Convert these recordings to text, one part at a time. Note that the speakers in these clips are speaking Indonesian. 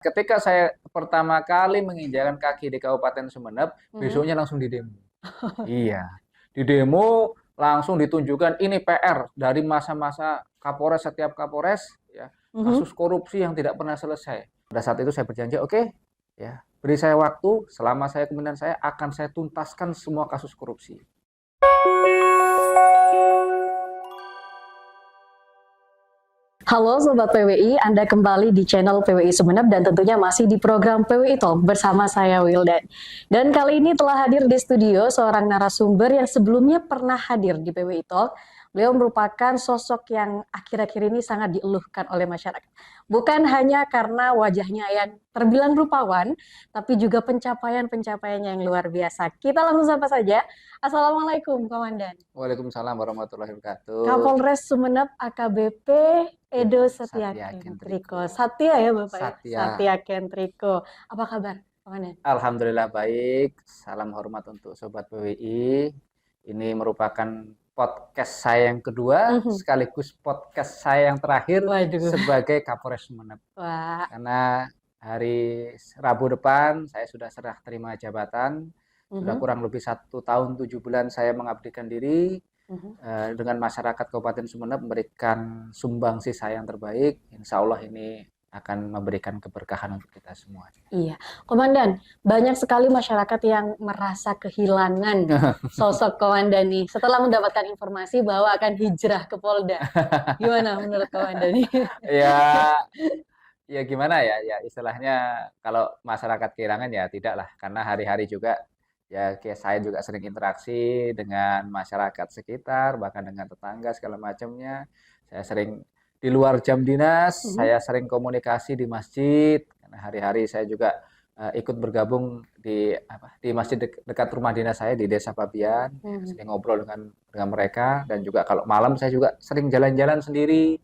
Ketika saya pertama kali menginjakan kaki di Kabupaten Sumeneb, Mhm. besoknya langsung didemo. Iya, di demo langsung ditunjukkan ini PR dari masa-masa Kapolres, setiap Kapolres ya, Mhm. kasus korupsi yang tidak pernah selesai. Pada saat itu saya berjanji, oke, ya, beri saya waktu, selama saya kepemimpinan saya akan saya tuntaskan semua kasus korupsi. Halo Sobat PWI, Anda kembali di channel PWI Sumeneb dan tentunya masih di program PWI Talk bersama saya Wildan. Dan kali ini telah hadir di studio seorang narasumber yang sebelumnya pernah hadir di PWI Talk. Beliau merupakan sosok yang akhir-akhir ini sangat dieluhkan oleh masyarakat. Bukan hanya karena wajahnya yang terbilang rupawan, tapi juga pencapaian-pencapaiannya yang luar biasa. Kita langsung sapa saja. Assalamualaikum, Komandan. Waalaikumsalam warahmatullahi wabarakatuh. Kapolres Sumeneb AKBP Edo Edo Setia Satya Kentriko. Kendriko. Satya ya Bapak ya? Satya. Satya Kentriko. Apa kabar, Komandan? Alhamdulillah baik. Salam hormat untuk Sobat PWI. Ini merupakan podcast saya yang kedua, Mhm. sekaligus podcast saya yang terakhir Waduh. sebagai Kapolres Sumeneb. Wah. Karena hari Rabu depan saya sudah serah terima jabatan. Sudah Mhm. kurang lebih 1 tahun 7 bulan saya mengabdikan diri Mhm. dengan masyarakat Kabupaten Sumeneb, memberikan sumbangsi saya yang terbaik. Insya Allah ini akan memberikan keberkahan untuk kita semua. Iya, Komandan, banyak sekali masyarakat yang merasa kehilangan sosok Komandan nih setelah mendapatkan informasi bahwa akan hijrah ke Polda. Gimana menurut Komandan nih? Ya, ya gimana ya, ya istilahnya kalau masyarakat kehilangan ya tidak lah, karena hari-hari juga ya kayak saya juga sering interaksi dengan masyarakat sekitar, bahkan dengan tetangga segala macamnya. Saya sering di luar jam dinas, Mhm. saya sering komunikasi di masjid, karena hari-hari saya juga ikut bergabung di masjid dekat rumah dinas saya di Desa Pabian, ya, Mhm. sering ngobrol dengan mereka, dan juga kalau malam saya juga sering jalan-jalan sendiri.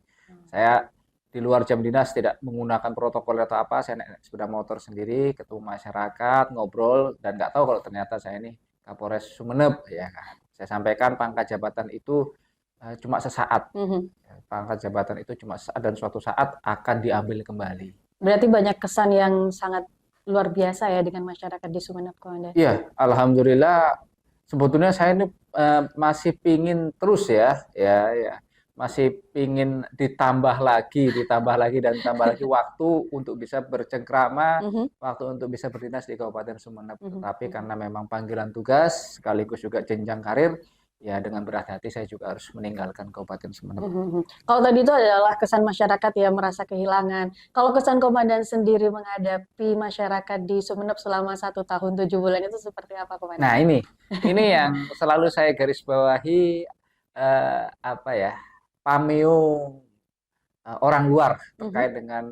Saya di luar jam dinas tidak menggunakan protokol atau apa, saya naik sepeda motor sendiri, ketemu masyarakat, ngobrol, dan nggak tahu kalau ternyata saya ini Kapolres Sumeneb, ya kan. Saya sampaikan pangkat jabatan itu cuma sesaat. Mhm. Pangkat jabatan itu cuma sesaat dan suatu saat akan diambil kembali. Berarti banyak kesan yang sangat luar biasa ya dengan masyarakat di Sumeneb, Komandan. Iya, alhamdulillah. Sebetulnya saya ini masih pingin terus ya, masih pingin ditambah lagi dan tambah lagi waktu untuk bisa bercengkrama, Mhm. waktu untuk bisa berdinas di Kabupaten Sumeneb. Mhm. Tetapi Mhm. karena memang panggilan tugas sekaligus juga jenjang karir, ya dengan berat hati saya juga harus meninggalkan Kabupaten Sumeneb. Mhm. Kalau tadi itu adalah kesan masyarakat yang merasa kehilangan. Kalau kesan Komandan sendiri menghadapi masyarakat di Sumeneb selama 1 tahun 7 bulan itu seperti apa, Komandan? Nah ini yang selalu saya garis bawahi, apa ya, pameo orang luar Mhm. terkait dengan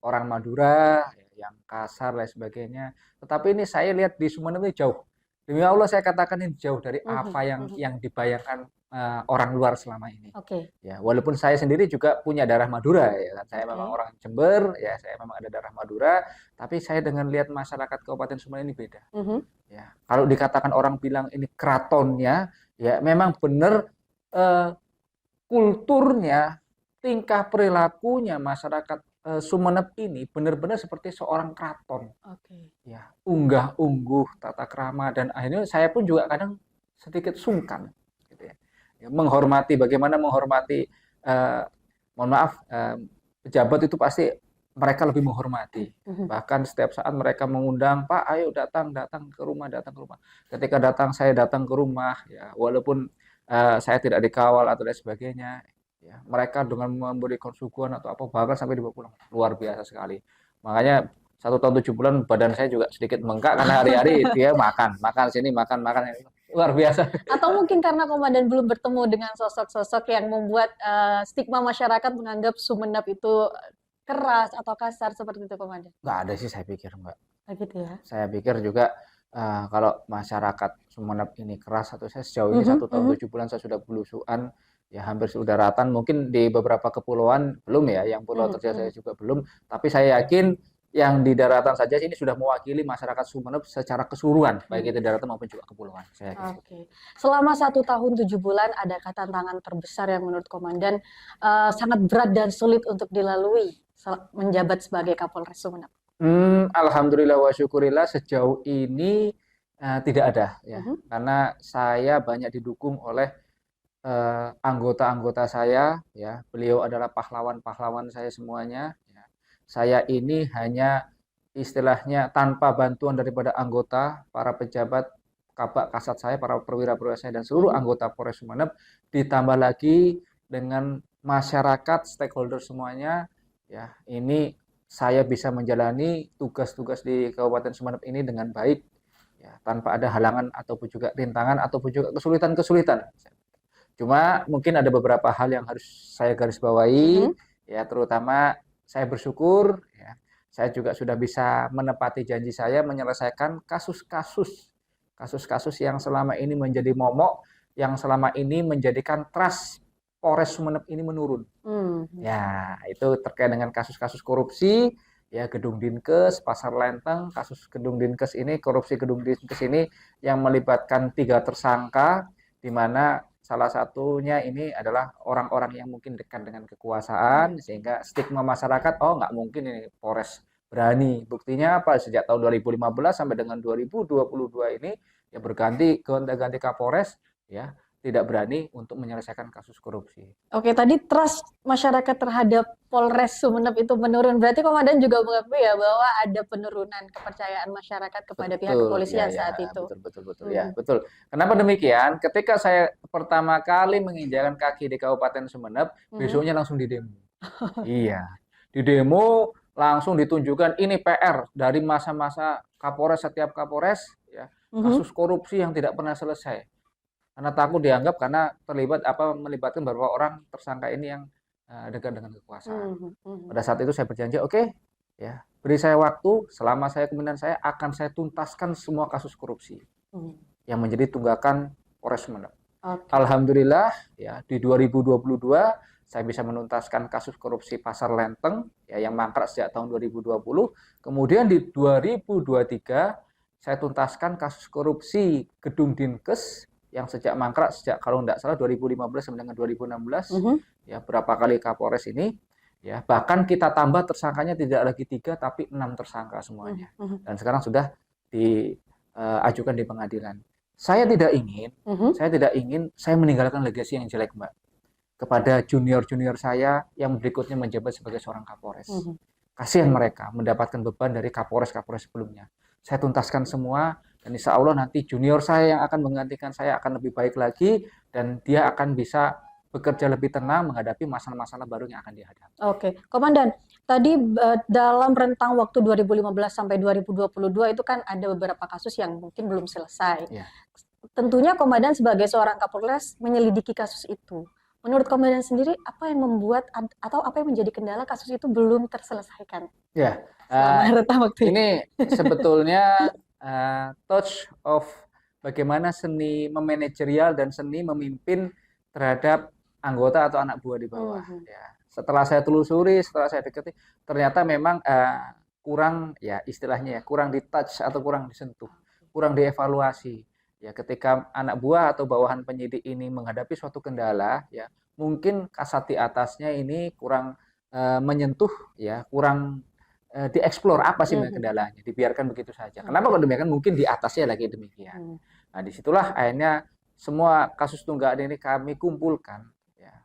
orang Madura yang kasar dan sebagainya. Tetapi ini saya lihat di Sumeneb ini jauh. Demi Allah saya katakan ini jauh dari Mhm. apa yang Mhm. dibayangkan orang luar selama ini. Oke. Ya, walaupun saya sendiri juga punya darah Madura ya kan. Saya memang Oke. orang Jember, ya saya memang ada darah Madura, tapi saya dengan lihat masyarakat Kabupaten Sumeneb ini beda. Mhm. Ya, kalau dikatakan orang bilang ini keratonnya, ya memang benar kulturnya, tingkah perilakunya masyarakat Sumeneb ini benar-benar seperti seorang keraton. Oke. Ya, unggah-ungguh, tata krama, dan akhirnya saya pun juga kadang sedikit sungkan, gitu ya. Ya, menghormati, bagaimana menghormati, mohon maaf, pejabat itu pasti mereka lebih menghormati. Mhm. Bahkan setiap saat mereka mengundang, Pak, ayo datang, datang ke rumah, datang ke rumah. Ketika saya datang ke rumah, ya, walaupun saya tidak dikawal atau lain sebagainya, ya, mereka dengan memberikan suguhan atau apa, bahkan sampai dibawa pulang. Luar biasa sekali. Makanya 1 tahun 7 bulan badan saya juga sedikit bengkak karena hari-hari dia makan, makan sini, makan, makan. Luar biasa. Atau mungkin karena Komandan belum bertemu dengan sosok-sosok yang membuat stigma masyarakat menganggap Sumeneb itu keras atau kasar seperti itu, Komandan. Nggak ada sih saya pikir, Mbak. Ah, gitu ya. Saya pikir juga kalau masyarakat Sumeneb ini keras, atau saya sejauh ini Mhm. 1 tahun 7 bulan saya sudah belusuan, ya hampir sudah daratan, mungkin di beberapa kepulauan belum ya, yang Pulau Mhm. Terjal saya Mhm. juga belum, tapi saya yakin yang di daratan saja ini sudah mewakili masyarakat Sumeneb secara keseluruhan, baik itu Mhm. daratan maupun juga kepulauan. Saya yakin seperti itu. Oke. Selama 1 tahun 7 bulan, adakah tantangan terbesar yang menurut Komandan sangat berat dan sulit untuk dilalui menjabat sebagai Kapolres Sumeneb? Alhamdulillah wa syukurillah sejauh ini tidak ada ya, Mhm. karena saya banyak didukung oleh anggota-anggota saya ya. Beliau adalah pahlawan-pahlawan saya semuanya ya. Saya ini hanya istilahnya tanpa bantuan daripada anggota, para pejabat, kabak kasat saya, para perwira-perwira saya dan seluruh Mhm. anggota Polres Sumeneb, ditambah lagi dengan masyarakat, stakeholder semuanya ya. Ini saya bisa menjalani tugas-tugas di Kabupaten Sumeneb ini dengan baik ya, tanpa ada halangan ataupun juga rintangan ataupun juga kesulitan-kesulitan. Cuma mungkin ada beberapa hal yang harus saya garis bawahi Mhm. ya, terutama saya bersyukur ya, saya juga sudah bisa menepati janji saya menyelesaikan kasus-kasus yang selama ini menjadi momok, yang selama ini menjadikan trust Polres Sumeneb ini menurun. Mhm. Ya, itu terkait dengan kasus-kasus korupsi, ya Gedung Dinkes, Pasar Lenteng, kasus Gedung Dinkes ini, korupsi Gedung Dinkes ini yang melibatkan 3 tersangka, di mana salah satunya ini adalah orang-orang yang mungkin dekat dengan kekuasaan, sehingga stigma masyarakat, oh nggak mungkin ini Polres berani. Buktinya apa? Sejak tahun 2015 sampai dengan 2022 ini, ya berganti, gonta-ganti Kapolres, ya tidak berani untuk menyelesaikan kasus korupsi. Oke, tadi trust masyarakat terhadap Polres Sumeneb itu menurun. Berarti Komandan juga mengakui ya bahwa ada penurunan kepercayaan masyarakat kepada pihak Betul, ya, kepolisian ya, saat itu. betul, betul, betul, ya, Mhm. betul. Kenapa demikian? Ketika saya pertama kali menginjakan kaki di Kabupaten Sumeneb, Mhm. besoknya langsung didemo. Iya, didemo langsung ditunjukkan ini PR dari masa-masa Kapolres, setiap Kapolres, ya, Mhm. kasus korupsi yang tidak pernah selesai. Karena takut dianggap karena terlibat apa melibatkan beberapa orang tersangka ini yang dekat dengan kekuasaan. Mhm. Mhm. Pada saat itu saya berjanji, oke, ya, beri saya waktu, selama saya kepemimpinan saya akan saya tuntaskan semua kasus korupsi Mhm. yang menjadi tunggakan Polres Sumeneb. Oke. Alhamdulillah ya di 2022 saya bisa menuntaskan kasus korupsi Pasar Lenteng ya yang mangkrak sejak tahun 2020. Kemudian di 2023 saya tuntaskan kasus korupsi Gedung Dinkes yang sejak mangkrak sejak kalau tidak salah 2015 sampai dengan 2016 Mhm. ya berapa kali Kapolres ini ya bahkan kita tambah tersangkanya tidak lagi 3 tapi 6 tersangka Mhm. semuanya Mhm. dan sekarang sudah diajukan di pengadilan. Saya tidak ingin Mhm. saya tidak ingin saya meninggalkan legasi yang jelek, Mbak, kepada junior-junior saya yang berikutnya menjabat sebagai seorang Kapolres. Mhm. Kasihan mereka mendapatkan beban dari Kapolres-Kapolres sebelumnya. Saya tuntaskan semua dan insya Allah nanti junior saya yang akan menggantikan saya akan lebih baik lagi dan dia akan bisa bekerja lebih tenang menghadapi masalah-masalah baru yang akan dihadapi. Oke, Komandan, tadi dalam rentang waktu 2015 sampai 2022 itu kan ada beberapa kasus yang mungkin belum selesai. Ya, Tentunya Komandan sebagai seorang Kapolres menyelidiki kasus itu. Menurut Komandan sendiri, apa yang membuat atau apa yang menjadi kendala kasus itu belum terselesaikan ya. selama Uh, rentang waktu itu? ini sebetulnya touch of bagaimana seni memanajerial dan seni memimpin terhadap anggota atau anak buah di bawah. Mhm. Ya. Setelah saya telusuri, setelah saya dekati, ternyata memang kurang ya istilahnya ya kurang di touch atau kurang disentuh, kurang dievaluasi. Ya, ketika anak buah atau bawahan penyidik ini menghadapi suatu kendala, ya mungkin kasat di atasnya ini kurang menyentuh, ya kurang dieksplor apa sih Mhm. kendalanya, dibiarkan begitu saja. Kenapa Oke. kok demikian? Mungkin di atasnya lagi demikian. Mhm. Nah, disitulah akhirnya semua kasus tunggakan ini kami kumpulkan. Ya,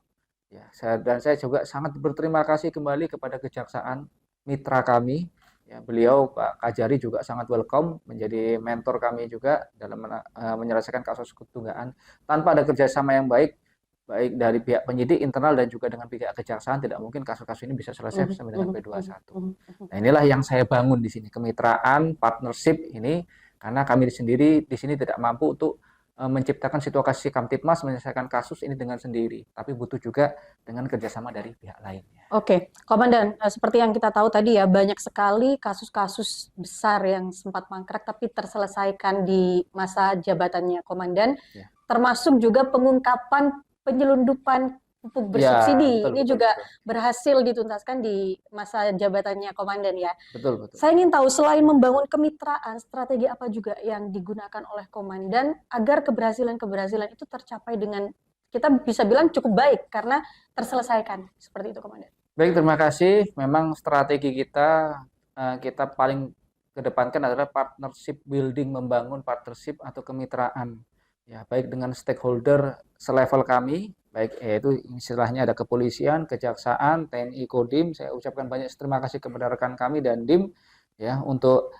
ya. Dan saya juga sangat berterima kasih kembali kepada Kejaksaan mitra kami. Ya, beliau Pak Kajari juga sangat welcome menjadi mentor kami juga dalam menyelesaikan kasus tunggakan. Tanpa ada kerjasama yang baik, baik dari pihak penyidik internal dan juga dengan pihak kejaksaan, tidak mungkin kasus-kasus ini bisa selesai Mhm. sampai dengan Mhm. Mhm. P21. Mhm. Mhm. Nah, inilah yang saya bangun di sini, kemitraan, partnership ini, karena kami sendiri di sini tidak mampu untuk menciptakan situasi Kamtipmas menyelesaikan kasus ini dengan sendiri, tapi butuh juga dengan kerjasama dari pihak lainnya. Oke, Komandan, seperti yang kita tahu tadi ya, banyak sekali kasus-kasus besar yang sempat mangkrak tapi terselesaikan di masa jabatannya Komandan, Ya, termasuk juga pengungkapan penyelundupan pupuk ya, bersubsidi. betul, Ini betul, juga betul, berhasil dituntaskan di masa jabatannya Komandan ya. betul, betul. Saya ingin tahu, selain membangun kemitraan, strategi apa juga yang digunakan oleh Komandan agar keberhasilan-keberhasilan itu tercapai dengan, kita bisa bilang cukup baik karena terselesaikan. Seperti itu, Komandan. Baik, terima kasih. Memang strategi kita kita paling kedepankan adalah partnership building, membangun partnership atau kemitraan, ya baik dengan stakeholder selevel kami, baik yaitu istilahnya ada kepolisian, kejaksaan, TNI, Kodim. Saya ucapkan banyak terima kasih kepada rekan kami dan DIM ya untuk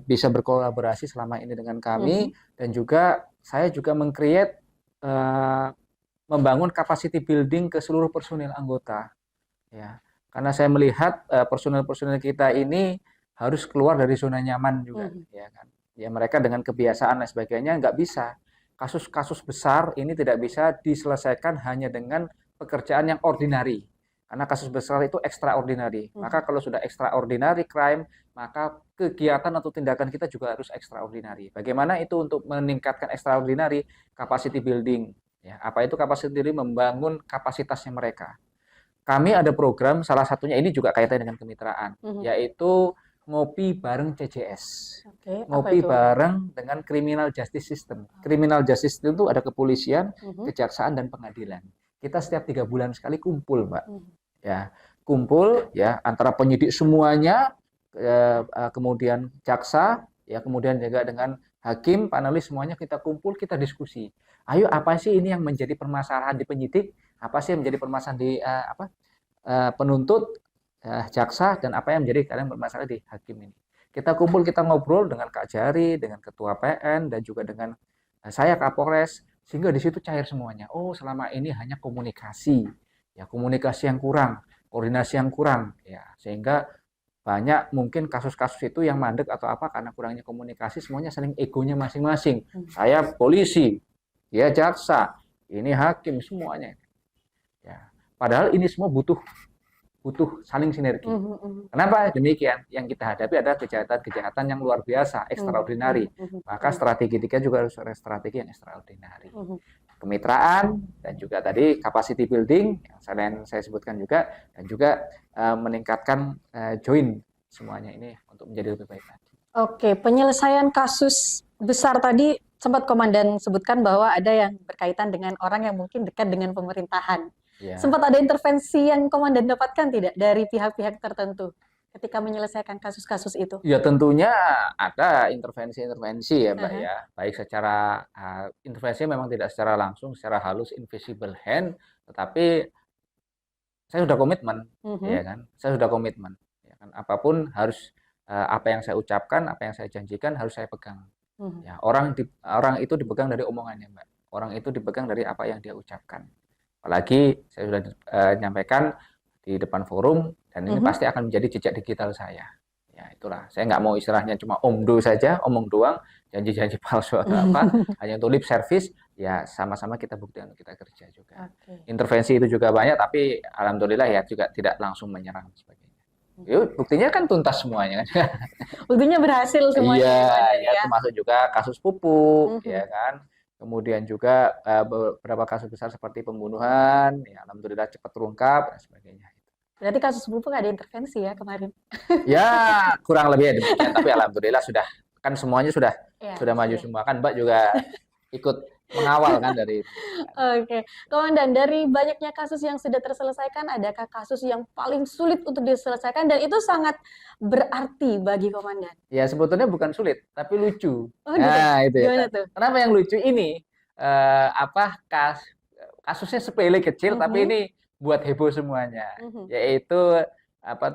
bisa berkolaborasi selama ini dengan kami, dan juga saya juga meng-create membangun capacity building ke seluruh personil anggota, ya. Karena saya melihat personil-personil kita ini harus keluar dari zona nyaman juga, ya kan. Ya mereka dengan kebiasaan dan sebagainya nggak bisa. Kasus-kasus besar ini tidak bisa diselesaikan hanya dengan pekerjaan yang ordinary. Karena kasus besar itu extraordinary. Maka kalau sudah extraordinary crime, maka kegiatan atau tindakan kita juga harus extraordinary. Bagaimana itu untuk meningkatkan extraordinary? Capacity building. Ya, apa itu capacity building? Membangun kapasitasnya mereka. Kami ada program, salah satunya ini juga kaitannya dengan kemitraan, yaitu ngopi bareng CJS. Ngopi bareng dengan Criminal Justice System. Criminal Justice System itu ada kepolisian, kejaksaan, dan pengadilan. Kita setiap 3 bulan sekali kumpul, Mbak. Ya, kumpul ya antara penyidik semuanya, kemudian jaksa, ya kemudian juga dengan hakim, panelis, semuanya kita kumpul, kita diskusi. Ayo, apa sih ini yang menjadi permasalahan di penyidik? Apa sih yang menjadi permasalahan di penuntut, jaksa, dan apa yang menjadi kadang bermasalah di hakim ini. Kita kumpul, kita ngobrol dengan Kak Jari, dengan Ketua PN, dan juga dengan saya Kapolres, sehingga di situ cair semuanya. Oh, selama ini hanya komunikasi, ya komunikasi yang kurang, koordinasi yang kurang, ya sehingga banyak mungkin kasus-kasus itu yang mandek atau apa karena kurangnya komunikasi, semuanya saling egonya masing-masing. Saya polisi, dia jaksa, ini hakim, semuanya. Ya, padahal ini semua butuh saling sinergi. Kenapa demikian? Yang kita hadapi adalah kejahatan-kejahatan yang luar biasa, extraordinary. Maka strategi kita juga harus ada strategi yang extraordinary. Kemitraan dan juga tadi capacity building yang saya sebutkan juga, dan juga meningkatkan join semuanya ini untuk menjadi lebih baik lagi. Oke, penyelesaian kasus besar tadi sempat Komandan sebutkan bahwa ada yang berkaitan dengan orang yang mungkin dekat dengan pemerintahan. Ya. Sempat ada intervensi yang Komandan dapatkan tidak dari pihak-pihak tertentu ketika menyelesaikan kasus-kasus itu? Ya tentunya ada intervensi-intervensi ya Mbak ya. Baik secara intervensi memang tidak secara langsung, secara halus, invisible hand, tetapi saya sudah komitmen, ya kan? Saya sudah komitmen, ya kan? Apapun harus apa yang saya ucapkan, apa yang saya janjikan harus saya pegang. Ya, orang itu dipegang dari omongannya Mbak. Orang itu dipegang dari apa yang dia ucapkan. Apalagi saya sudah nyampaikan di depan forum, dan ini pasti akan menjadi jejak digital saya. Ya itulah, saya nggak mau istilahnya cuma omdo saja, omong doang, janji-janji palsu atau apa, hanya untuk lip service, ya sama-sama kita buktikan, kita kerja juga. Intervensi itu juga banyak, tapi alhamdulillah ya juga tidak langsung menyerang sebagainya. Yuk, buktinya kan tuntas semuanya kan. Buktinya berhasil semuanya. Iya, ya, termasuk juga kasus pupuk, ya kan. Kemudian juga beberapa kasus besar seperti pembunuhan, ya alhamdulillah cepat terungkap dan sebagainya. Berarti kasus pupuk ada intervensi ya kemarin? Ya kurang lebih demikian, tapi alhamdulillah sudah, kan semuanya sudah maju semua kan, Mbak juga ikut mengawal kan dari. Oke, Komandan, dari banyaknya kasus yang sudah terselesaikan, adakah kasus yang paling sulit untuk diselesaikan dan itu sangat berarti bagi Komandan? Ya sebetulnya bukan sulit, tapi lucu. Nah, gitu. Itu ya. Kenapa yang lucu ini? Kasusnya sepele kecil, tapi ini buat heboh semuanya. Yaitu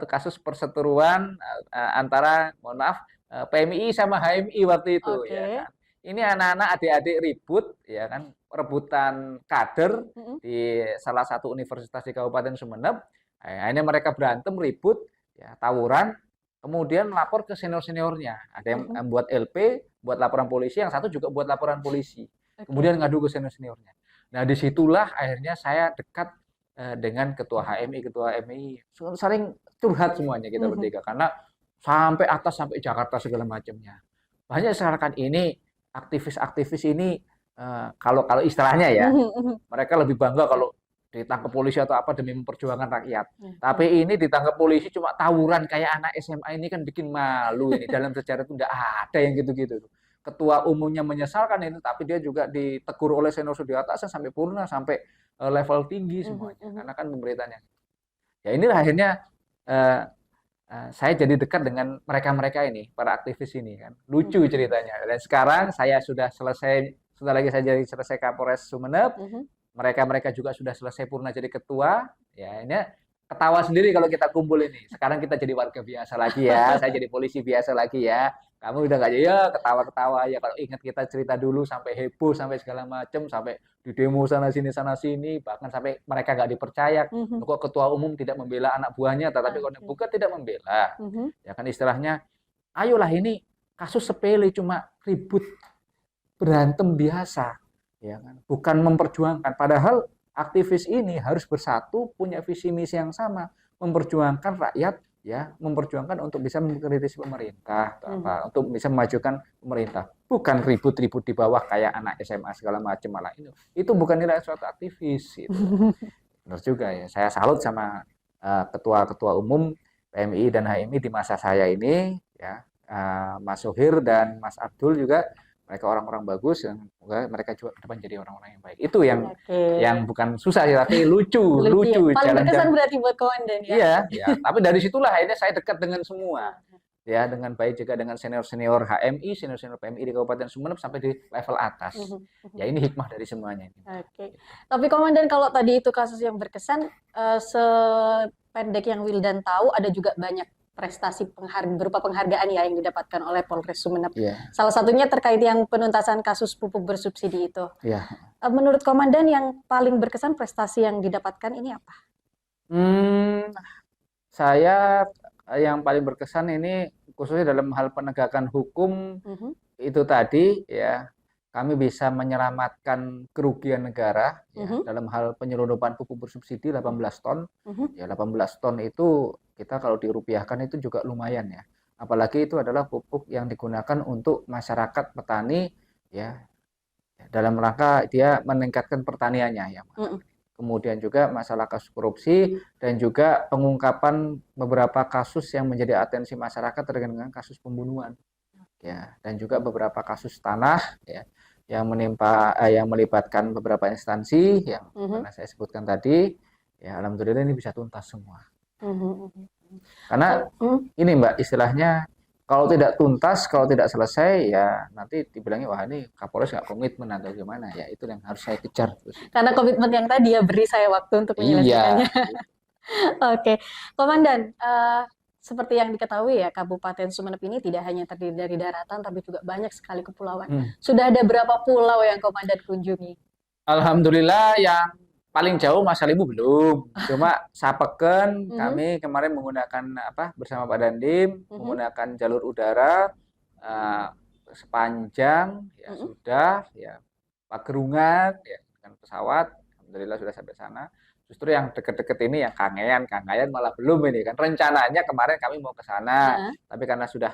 kasus perseteruan antara, mohon maaf, PMI sama HMI waktu itu, ya kan. Ini anak-anak adik-adik ribut, ya kan, rebutan kader di salah satu universitas di Kabupaten Sumeneb. Akhirnya mereka berantem, ribut, ya, tawuran, kemudian lapor ke senior-seniornya. Ada yang buat LP, buat laporan polisi, yang satu juga buat laporan polisi. Kemudian ngadu ke senior-seniornya. Nah, disitulah akhirnya saya dekat dengan ketua HMI, ketua MI, saling curhat semuanya kita bertiga, karena sampai atas, sampai Jakarta segala macamnya. Banyak sekarang ini aktivis-aktivis ini kalau istilahnya ya, mereka lebih bangga kalau ditangkap polisi atau apa demi memperjuangkan rakyat. Tapi ini ditangkap polisi cuma tawuran kayak anak SMA, ini kan bikin malu ini. Dalam sejarah itu tidak ada yang gitu-gitu. Ketua umumnya menyesalkan itu, tapi dia juga ditegur oleh senior di atasnya sampai purna, sampai level tinggi semuanya. Karena kan pemberitanya. Ya inilah akhirnya saya jadi dekat dengan mereka-mereka ini, para aktivis ini kan. Lucu ceritanya. Dan sekarang saya sudah selesai, setelah lagi saya jadi selesai Kapolres Sumeneb, mereka-mereka juga sudah selesai purna jadi ketua. Ya, ini ketawa sendiri kalau kita kumpul ini. Sekarang kita jadi warga biasa lagi ya, saya jadi polisi biasa lagi ya. Kamu udah nggak jadi ya ketawa-ketawa ya. Kalau ingat kita cerita dulu sampai heboh, sampai segala macam, sampai di demo sana sini, bahkan sampai mereka nggak dipercaya. Kok ketua umum tidak membela anak buahnya, tetapi kalau bukan tidak membela. Ya kan istilahnya, ayolah ini kasus sepele cuma ribut berantem biasa, ya kan? Bukan memperjuangkan. Padahal aktivis ini harus bersatu, punya visi misi yang sama, memperjuangkan rakyat, ya, memperjuangkan untuk bisa mengkritisi pemerintah, atau apa, untuk bisa memajukan pemerintah. Bukan ribut-ribut di bawah kayak anak SMA segala macam malah itu bukan nilai suatu aktivis. Gitu. Benar juga ya. Saya salut sama ketua-ketua umum PMI dan HMI di masa saya ini, ya, Mas Sohir dan Mas Abdul juga. Mereka orang-orang bagus yang mereka juga depan jadi orang-orang yang baik. Itu yang bukan susah ya, tapi lucu. Ya. Paling berkesan berarti buat komandan ya. Iya, ya. Tapi dari situlah akhirnya saya dekat dengan semua. Ya, dengan baik juga dengan senior-senior HMI, senior-senior PMI di Kabupaten Sumeneb sampai di level atas. Ya, ini hikmah dari semuanya. Oke. Tapi komandan, kalau tadi itu kasus yang berkesan, sependek yang Wildan tahu ada juga banyak prestasi berupa penghargaan ya yang didapatkan oleh Polres Sumeneb. Salah satunya terkait yang penuntasan kasus pupuk bersubsidi itu. Menurut komandan yang paling berkesan prestasi yang didapatkan ini apa? Saya yang paling berkesan ini khususnya dalam hal penegakan hukum itu tadi ya, kami bisa menyelamatkan kerugian negara ya, dalam hal penyelundupan pupuk bersubsidi 18 ton. Ya, 18 ton itu kita kalau dirupiahkan itu juga lumayan ya. Apalagi itu adalah pupuk yang digunakan untuk masyarakat petani ya, dalam rangka dia meningkatkan pertaniannya ya. Kemudian juga masalah kasus korupsi dan juga pengungkapan beberapa kasus yang menjadi atensi masyarakat terkait dengan kasus pembunuhan. Ya, dan juga beberapa kasus tanah ya yang melibatkan beberapa instansi yang pernah saya sebutkan tadi. Ya, alhamdulillah ini bisa tuntas semua. Karena ini Mbak, istilahnya kalau tidak tuntas, kalau tidak selesai ya nanti dibilangnya wah ini Kapolres nggak komitmen atau gimana ya, itu yang harus saya kejar terus. Karena komitmen yang tadi ya, beri saya waktu untuk menyelesaikannya. Oke, komandan, seperti yang diketahui ya, Kabupaten Sumeneb ini tidak hanya terdiri dari daratan tapi juga banyak sekali kepulauan. Sudah ada berapa pulau yang komandan kunjungi? Alhamdulillah yang paling jauh Mas Alimu belum, cuma Sapeken kami kemarin menggunakan bersama Pak Dandim menggunakan jalur udara sepanjang ya sudah ya Pagerungan ya dengan pesawat, alhamdulillah sudah sampai sana. Justru yang deket-deket ini yang Kangean malah belum ini kan, rencananya kemarin kami mau ke sana tapi karena sudah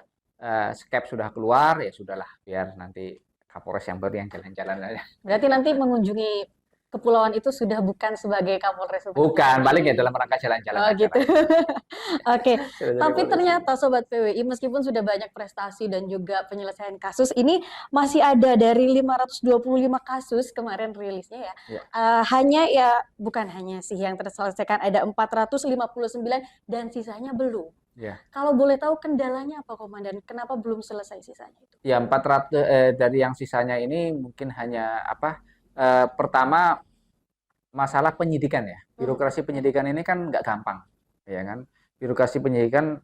skep sudah keluar ya sudahlah, biar nanti Kapolres yang baru yang jalan-jalan aja. Berarti nanti mengunjungi kepulauan itu sudah bukan sebagai Kapolres. Bukan, paling ya dalam rangka jalan-jalan. Oh gitu. Oke. Tapi ternyata Sobat PWI, meskipun sudah banyak prestasi dan juga penyelesaian kasus, ini masih ada dari 525 kasus kemarin rilisnya ya. Hanya ya, bukan hanya sih yang terselesaikan, ada 459 dan sisanya belum. Kalau boleh tahu kendalanya apa Komandan? Kenapa belum selesai sisanya itu? Ya 400 dari yang sisanya ini mungkin hanya pertama masalah penyidikan ya. Birokrasi penyidikan ini kan nggak gampang, ya kan? Birokrasi penyidikan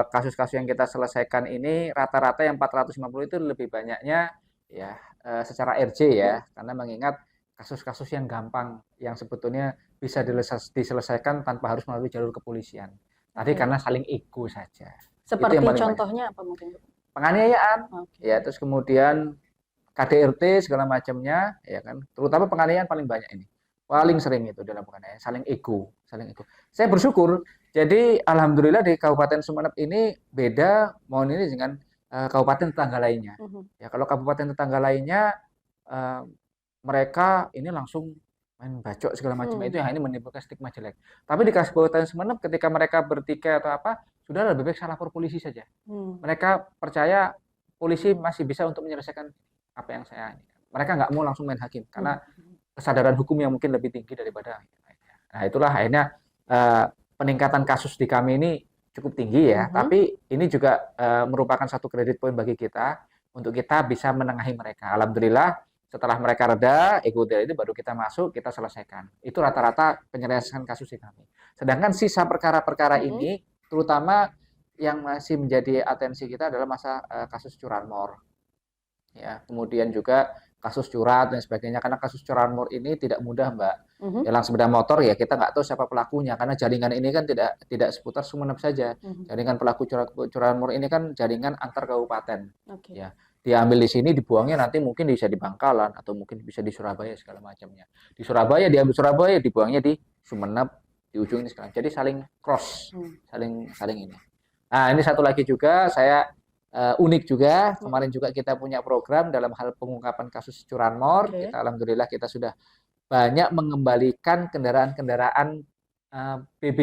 kasus-kasus yang kita selesaikan ini rata-rata yang 450 itu lebih banyaknya ya secara RJ ya, karena mengingat kasus-kasus yang gampang yang sebetulnya bisa diselesaikan tanpa harus melalui jalur kepolisian. Tadi karena saling ego saja. Seperti contohnya apa mungkin? Penganiayaan, ya, terus kemudian KDRT segala macamnya, ya kan. Terutama penganiayaan paling banyak ini, paling sering itu dalam penganiayaan, saling ego. Saya bersyukur, jadi alhamdulillah di Kabupaten Sumeneb ini beda mohon ini dengan kabupaten tetangga lainnya. Ya kalau kabupaten tetangga lainnya mereka ini langsung main bacok segala macam itu yang ini menimbulkan stigma jelek. Tapi di Kabupaten Sumeneb ketika mereka bertikai atau apa, sudah lebih baik saya lapor polisi saja. Mereka percaya polisi masih bisa untuk menyelesaikan apa yang mereka nggak mau langsung main hakim karena kesadaran hukum yang mungkin lebih tinggi daripada. Nah itulah akhirnya peningkatan kasus di kami ini cukup tinggi ya, tapi ini juga merupakan satu kredit poin bagi kita untuk kita bisa menengahi mereka. Alhamdulillah setelah mereka reda, ego ini baru kita masuk, kita selesaikan. Itu rata-rata penyelesaian kasus di kami. Sedangkan sisa perkara-perkara ini, terutama yang masih menjadi atensi kita adalah kasus curanmor. Ya, kemudian juga kasus curat dan sebagainya, karena kasus curanmor ini tidak mudah, Mbak. Hilang sepeda motor ya kita nggak tahu siapa pelakunya, karena jaringan ini kan tidak seputar Sumeneb saja. Jaringan pelaku curanmor ini kan jaringan antar kabupaten. Ya, diambil di sini, dibuangnya nanti mungkin bisa di Bangkalan atau mungkin bisa di Surabaya segala macamnya. Di Surabaya diambil Surabaya, dibuangnya di Sumeneb, di ujung ini sekarang. Jadi saling cross, saling ini. Nah, ini satu lagi juga saya unik juga, kemarin juga kita punya program dalam hal pengungkapan kasus curanmor. Kita alhamdulillah kita sudah banyak mengembalikan kendaraan-kendaraan PB,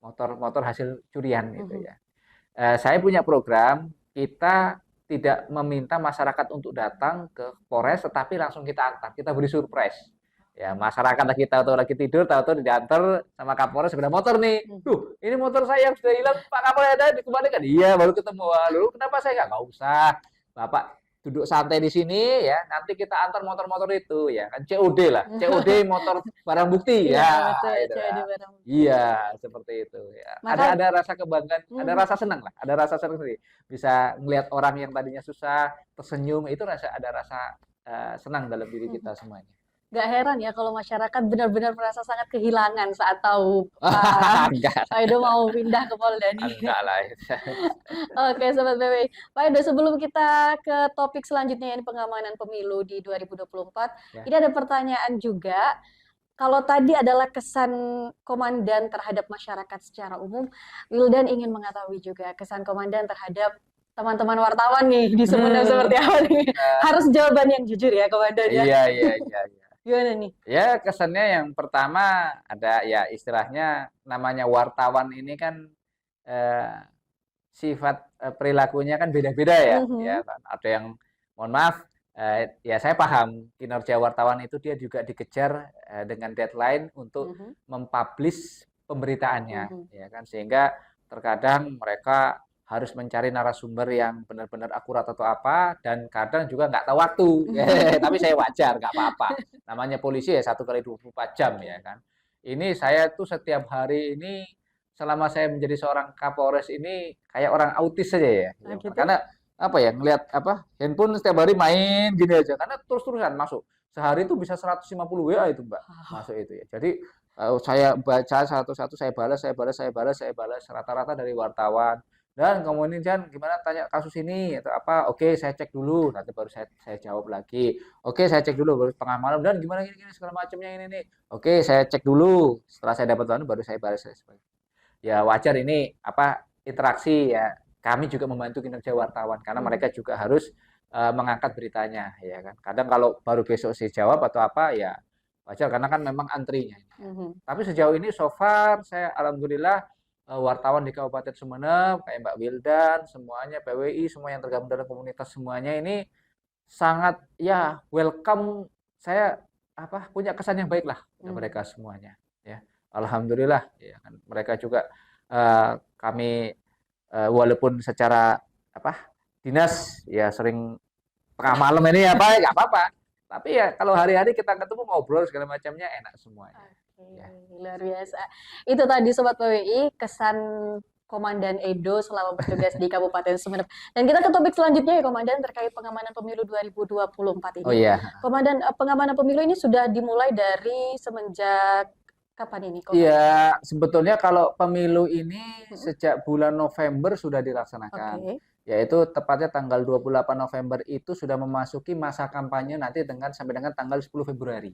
motor hasil curian gitu ya. Saya punya program, kita tidak meminta masyarakat untuk datang ke Polres, tetapi langsung kita antar, kita beri surprise. Ya, masyarakat lagi tidur, tahu-tahu diantar sama Kapolres sepeda motor nih. Ini motor saya yang sudah hilang, Pak Kapolres, ada dikembalikan. Iya, baru ketemu. Lalu kenapa saya nggak usah? Bapak duduk santai di sini ya, nanti kita antar motor-motor itu ya, kan COD lah. COD motor barang bukti ya. Iya, seperti itu ya. Ada rasa kebanggaan, ada rasa senang lah, ada rasa senang sih. Bisa ngelihat orang yang tadinya susah tersenyum, itu ada rasa senang dalam diri kita semuanya. Gak heran ya kalau masyarakat benar-benar merasa sangat kehilangan saat tahu Pak Edo mau pindah ke Polda nih. Enggak lah. Oke, Sobat PWI. Pak Edo, sebelum kita ke topik selanjutnya, yang pengamanan pemilu di 2024, ini ada pertanyaan juga. Kalau tadi adalah kesan komandan terhadap masyarakat secara umum, Wildan ingin mengetahui juga kesan komandan terhadap teman-teman wartawan nih di Sumeneb seperti apa nih? Harus jawaban yang jujur ya, komandan ya. Iya. Gimana nih? Ya, kesannya yang pertama ada ya istilahnya namanya wartawan ini kan sifat perilakunya kan beda-beda ya. Ya kan? Ada yang mohon maaf ya saya paham kinerja wartawan itu dia juga dikejar dengan deadline untuk mempublish pemberitaannya ya kan, sehingga terkadang mereka harus mencari narasumber yang benar-benar akurat atau apa, dan kadang juga nggak tahu waktu. Tapi saya wajar, nggak apa-apa. Namanya polisi ya 1 kali 24 jam ya kan. Ini saya tuh setiap hari ini selama saya menjadi seorang Kapolres ini kayak orang autis saja ya. Gitu. Karena apa ya, ngelihat handphone setiap hari main gini aja, karena terus-terusan masuk. Sehari itu bisa 150 WA itu, Mbak. Masuk itu ya. Jadi saya baca satu-satu, saya balas rata-rata dari wartawan. Dan kemudian gimana tanya kasus ini atau apa, oke saya cek dulu, nanti baru saya jawab lagi. Oke saya cek dulu, baru tengah malam, dan gimana gini segala macamnya ini nih. Oke saya cek dulu, setelah saya dapat lalu baru saya balas. Ya wajar ini interaksi ya, kami juga membantu kinerja wartawan karena mereka juga harus mengangkat beritanya ya kan. Kadang kalau baru besok saya jawab atau apa ya wajar, karena kan memang antrinya. Tapi sejauh ini so far saya alhamdulillah wartawan di Kabupaten Sumeneb kayak Mbak Wildan, semuanya PWI, semua yang tergabung dalam komunitas semuanya ini sangat ya welcome. Saya punya kesan yang baik lah kepada mereka semuanya ya. Alhamdulillah ya kan, mereka juga kami walaupun secara dinas ya sering tengah malam ini nggak apa-apa, tapi ya kalau hari-hari kita ketemu ngobrol segala macamnya enak semuanya. Ya. Luar biasa. Itu tadi Sobat PWI, kesan Komandan Edo selama bertugas di Kabupaten Sumeneb. Dan kita ke topik selanjutnya ya, Komandan, terkait pengamanan pemilu 2024 ini. Oh iya. Komandan, pengamanan pemilu ini sudah dimulai dari semenjak kapan ini, Komandan? Iya, sebetulnya kalau pemilu ini sejak bulan November sudah dilaksanakan. Yaitu tepatnya tanggal 28 November itu sudah memasuki masa kampanye nanti sampai dengan tanggal 10 Februari.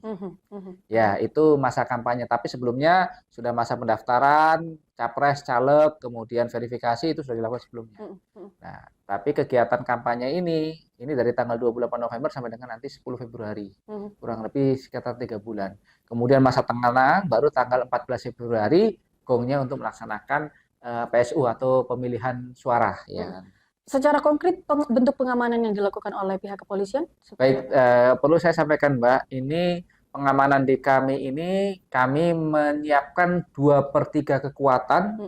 Ya, itu masa kampanye. Tapi sebelumnya sudah masa pendaftaran, capres, caleg, kemudian verifikasi itu sudah dilakukan sebelumnya. Nah, tapi kegiatan kampanye ini dari tanggal 28 November sampai dengan nanti 10 Februari. Kurang lebih sekitar 3 bulan. Kemudian masa tengah baru tanggal 14 Februari gongnya untuk melaksanakan PSU atau pemilihan suara ya. Secara konkret bentuk pengamanan yang dilakukan oleh pihak kepolisian? Baik, perlu saya sampaikan Mbak, ini pengamanan di kami ini kami menyiapkan 2/3 kekuatan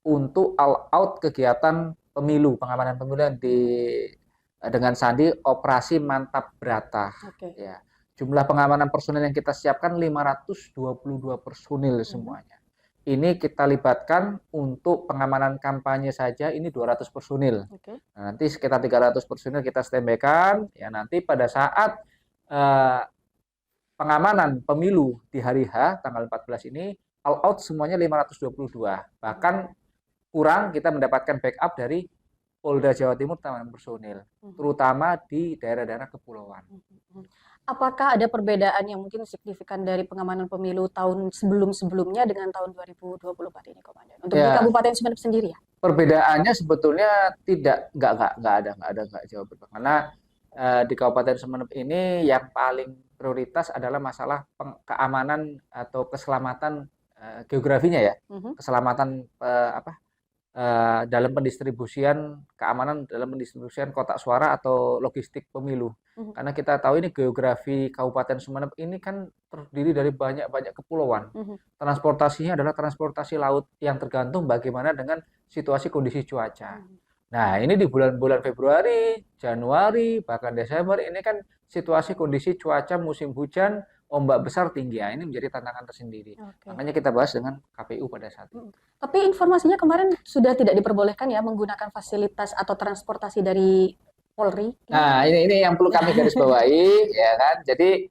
untuk all out kegiatan pemilu, pengamanan pemilu yang dengan sandi Operasi Mantap Brata. Oke. Ya. Jumlah pengamanan personil yang kita siapkan 522 personil semuanya. Ini kita libatkan untuk pengamanan kampanye saja ini 200 personil. Oke. Nah, nanti sekitar 300 personil kita standby-kan. Ya, nanti pada saat pengamanan pemilu di hari H tanggal 14 ini all out semuanya 522. Bahkan kurang kita mendapatkan backup dari Polda Jawa Timur tambahan personil, terutama di daerah-daerah kepulauan. Apakah ada perbedaan yang mungkin signifikan dari pengamanan pemilu tahun sebelum-sebelumnya dengan tahun 2024 ini, Komandan? Untuk di Ya, Kabupaten Sumeneb sendiri ya? perbedaannya sebetulnya nggak jauh berbeda. Karena di Kabupaten Sumeneb ini yang paling prioritas adalah masalah keamanan atau keselamatan geografinya ya, keselamatan dalam pendistribusian keamanan dalam pendistribusian kotak suara atau logistik pemilu. Karena kita tahu ini geografi Kabupaten Sumeneb ini kan terdiri dari banyak kepulauan. Transportasinya adalah transportasi laut yang tergantung bagaimana dengan situasi kondisi cuaca. Nah, ini di bulan-bulan Februari, Januari, bahkan Desember ini kan situasi kondisi cuaca musim hujan, ombak besar tinggi. Ya, ini menjadi tantangan tersendiri. Makanya kita bahas dengan KPU pada saat itu. Tapi informasinya kemarin sudah tidak diperbolehkan ya menggunakan fasilitas atau transportasi dari Polri. Nah, ini yang perlu kami garis bawahi, ya kan. Jadi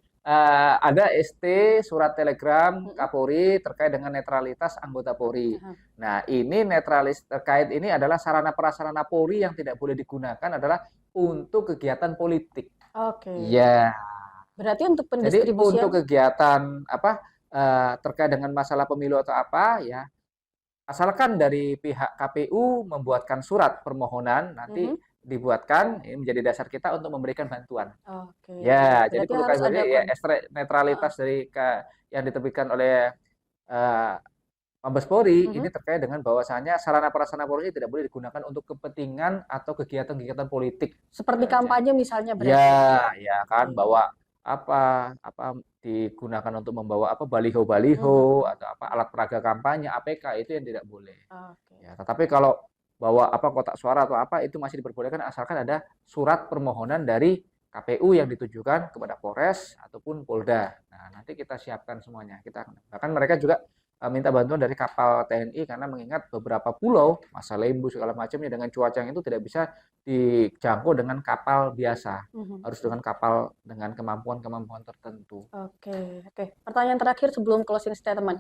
ada ST surat telegram Kapolri terkait dengan netralitas anggota Polri. Nah, ini netralis terkait ini adalah sarana prasarana Polri yang tidak boleh digunakan adalah untuk kegiatan politik. Oke. Ya. Berarti untuk Jadi pendistribusian untuk kegiatan terkait dengan masalah pemilu atau apa ya, asalkan dari pihak KPU membuatkan surat permohonan nanti dibuatkan, ini menjadi dasar kita untuk memberikan bantuan. Oke. Ya, Berarti jadi perlu harus kami ada ya netralitas dari yang diterbitkan oleh Mabes Polri ini terkait dengan bahwasannya sarana prasarana Polri tidak boleh digunakan untuk kepentingan atau kegiatan-kegiatan politik. Seperti kampanye misalnya berarti. Ya kan, bawa apa digunakan untuk membawa baliho-baliho atau alat peraga kampanye APK itu yang tidak boleh. Ya, tetapi kalau bawa kotak suara atau apa itu masih diperbolehkan asalkan ada surat permohonan dari KPU yang ditujukan kepada Polres ataupun Polda. Nah, nanti kita siapkan semuanya. Bahkan mereka juga minta bantuan dari kapal TNI karena mengingat beberapa pulau, Masa Lembu segala macamnya dengan cuaca yang itu tidak bisa dijangkau dengan kapal biasa. Harus dengan kapal dengan kemampuan tertentu. Oke. Pertanyaan terakhir sebelum closing statement.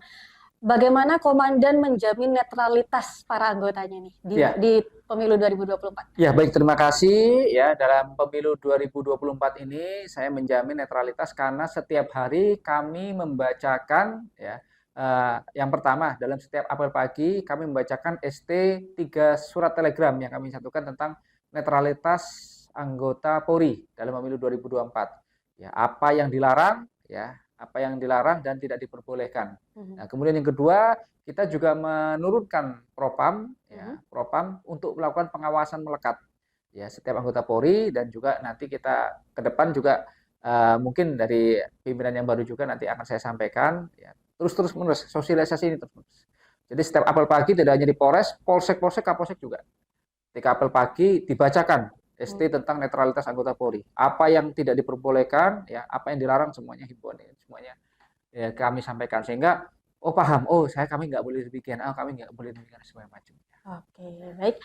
Bagaimana Komandan menjamin netralitas para anggotanya nih di pemilu 2024? Ya, baik, terima kasih. Ya, dalam pemilu 2024 ini saya menjamin netralitas karena setiap hari kami membacakan yang pertama, dalam setiap apel pagi kami membacakan ST 3 surat telegram yang kami satukan tentang netralitas anggota Polri dalam pemilu 2024. Ya, apa yang dilarang dan tidak diperbolehkan. Nah, kemudian yang kedua, kita juga menurunkan Propam untuk melakukan pengawasan melekat. Ya, setiap anggota Polri dan juga nanti kita ke depan juga mungkin dari pimpinan yang baru juga nanti akan saya sampaikan ya. Terus menerus sosialisasi ini terus. Jadi setiap apel pagi tidak hanya di Polres, Polsek, Kapolsek juga. Ketika apel pagi dibacakan ST tentang netralitas anggota Polri. Apa yang tidak diperbolehkan, ya, apa yang dilarang semuanya himbauan semuanya ya kami sampaikan sehingga paham. Kami nggak boleh demikian. Kami nggak boleh demikian segala macam. Oke, baik.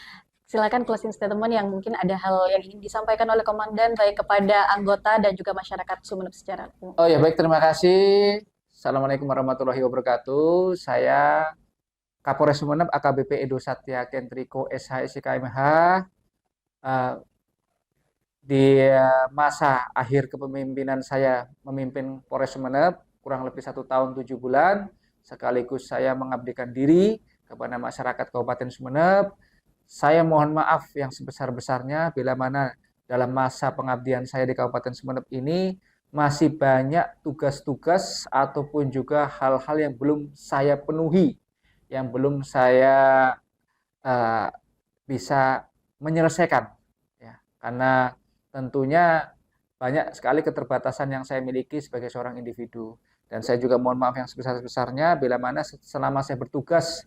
Silakan closing statement yang mungkin ada hal yang ingin disampaikan oleh Komandan baik kepada anggota dan juga masyarakat Sumeneb secara umum. Oh ya, baik, terima kasih. Assalamualaikum warahmatullahi wabarakatuh. Saya Kapolres Sumeneb AKBP Edo Satya Kentriko SHSIKMH. Di masa akhir kepemimpinan saya memimpin Polres Sumeneb kurang lebih 1 tahun 7 bulan, sekaligus saya mengabdikan diri kepada masyarakat Kabupaten Sumeneb. Saya mohon maaf yang sebesar-besarnya bila mana dalam masa pengabdian saya di Kabupaten Sumeneb ini masih banyak tugas-tugas ataupun juga hal-hal yang belum saya penuhi, yang belum saya bisa menyelesaikan, ya, karena tentunya banyak sekali keterbatasan yang saya miliki sebagai seorang individu. Dan saya juga mohon maaf yang sebesar-besarnya bila mana selama saya bertugas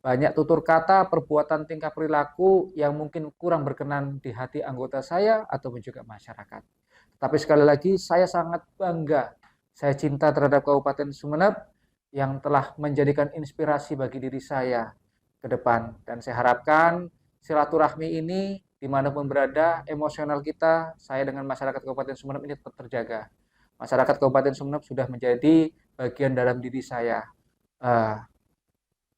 banyak tutur kata, perbuatan, tingkah perilaku yang mungkin kurang berkenan di hati anggota saya ataupun juga masyarakat. Tapi sekali lagi saya sangat bangga, saya cinta terhadap Kabupaten Sumeneb yang telah menjadikan inspirasi bagi diri saya ke depan. Dan saya harapkan silaturahmi ini dimanapun berada, emosional kita, saya dengan masyarakat Kabupaten Sumeneb ini tetap terjaga. Masyarakat Kabupaten Sumeneb sudah menjadi bagian dalam diri saya. Uh,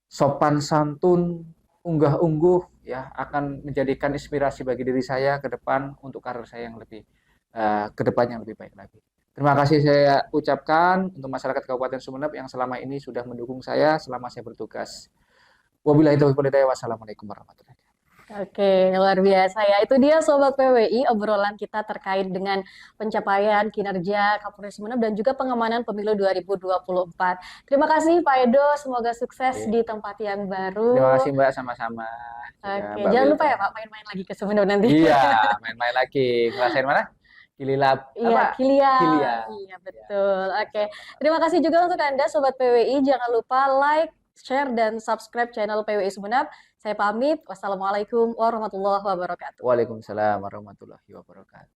Sopan santun, unggah-ungguh ya akan menjadikan inspirasi bagi diri saya ke depan untuk karir saya yang lebih ke depan yang lebih baik lagi. Terima kasih saya ucapkan untuk masyarakat Kabupaten Sumeneb yang selama ini sudah mendukung saya selama saya bertugas. Wabillahi taufiq wal hidayah. Wassalamualaikum warahmatullahi wabarakatuh. Oke, luar biasa ya. Itu dia Sobat PWI, obrolan kita terkait dengan pencapaian kinerja Kapolres Sumeneb dan juga pengamanan pemilu 2024. Terima kasih Pak Edo, semoga sukses di tempat yang baru. Terima kasih Mbak, sama-sama. Oke, jangan lupa ya Pak, main-main lagi ke Sumeneb nanti. Iya, main-main lagi. Ngerasain mana? Kililab. Iya, Kilian. Iya, betul. Oke. Terima kasih juga untuk Anda Sobat PWI. Jangan lupa like, share, dan subscribe channel PWI Sumeneb. Saya pamit. Wassalamualaikum warahmatullahi wabarakatuh. Waalaikumsalam warahmatullahi wabarakatuh.